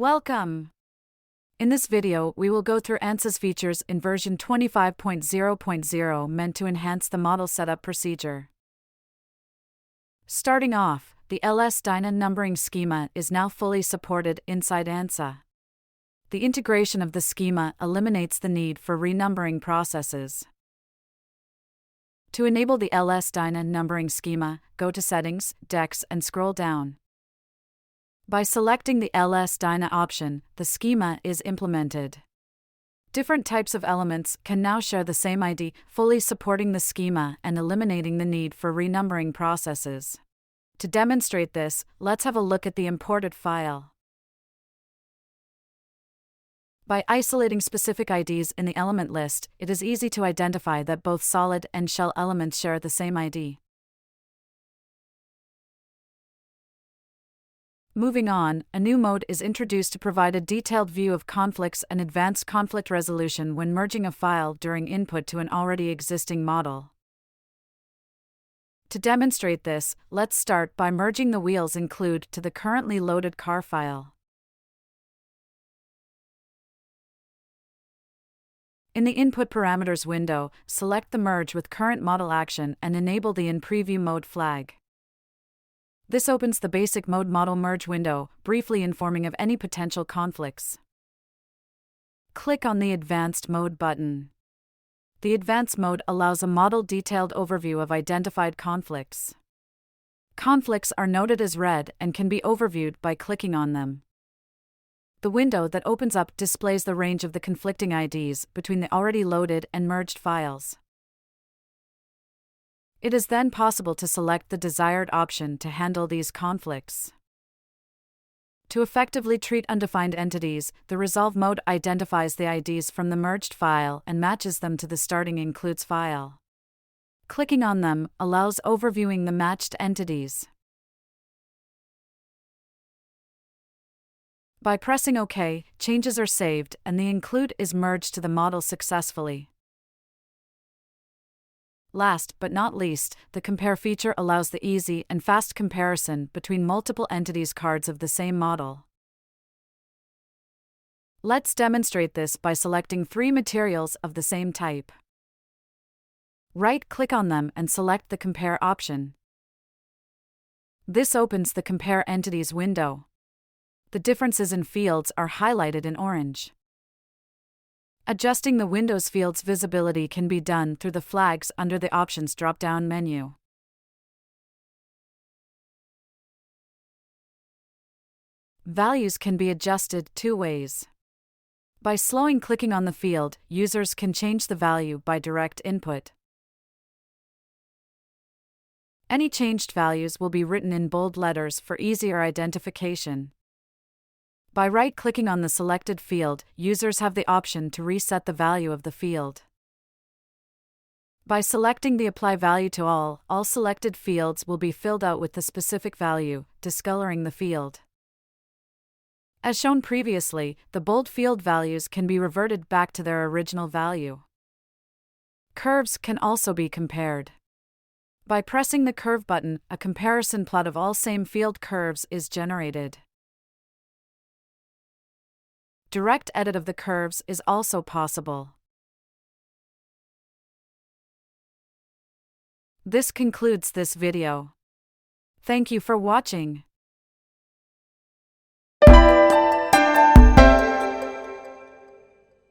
Welcome! In this video, we will go through ANSYS features in version 25.0.0 meant to enhance the model setup procedure. Starting off, the LS-DYNA numbering schema is now fully supported inside ANSYS. The integration of the schema eliminates the need for renumbering processes. To enable the LS-DYNA numbering schema, go to Settings, Dex, and scroll down. By selecting the LS-DYNA option, the schema is implemented. Different types of elements can now share the same ID, fully supporting the schema and eliminating the need for renumbering processes. To demonstrate this, let's have a look at the imported file. By isolating specific IDs in the element list, it is easy to identify that both solid and shell elements share the same ID. Moving on, a new mode is introduced to provide a detailed view of conflicts and advanced conflict resolution when merging a file during input to an already existing model. To demonstrate this, let's start by merging the wheels include to the currently loaded car file. In the Input Parameters window, select the Merge with Current Model action and enable the In Preview Mode flag. This opens the Basic Mode Model Merge window, briefly informing of any potential conflicts. Click on the Advanced Mode button. The Advanced Mode allows a model-detailed overview of identified conflicts. Conflicts are noted as red and can be overviewed by clicking on them. The window that opens up displays the range of the conflicting IDs between the already loaded and merged files. It is then possible to select the desired option to handle these conflicts. To effectively treat undefined entities, the Resolve mode identifies the IDs from the merged file and matches them to the starting includes file. Clicking on them allows overviewing the matched entities. By pressing OK, changes are saved and the include is merged to the model successfully. Last but not least, the Compare feature allows the easy and fast comparison between multiple entities cards of the same model. Let's demonstrate this by selecting 3 materials of the same type. Right-click on them and select the Compare option. This opens the Compare Entities window. The differences in fields are highlighted in orange. Adjusting the Windows field's visibility can be done through the flags under the Options drop-down menu. Values can be adjusted 2 ways. By slowing clicking on the field, users can change the value by direct input. Any changed values will be written in bold letters for easier identification. By right-clicking on the selected field, users have the option to reset the value of the field. By selecting the Apply Value to all selected fields will be filled out with the specific value, discoloring the field. As shown previously, the bold field values can be reverted back to their original value. Curves can also be compared. By pressing the Curve button, a comparison plot of all same field curves is generated. Direct edit of the curves is also possible. This concludes this video. Thank you for watching.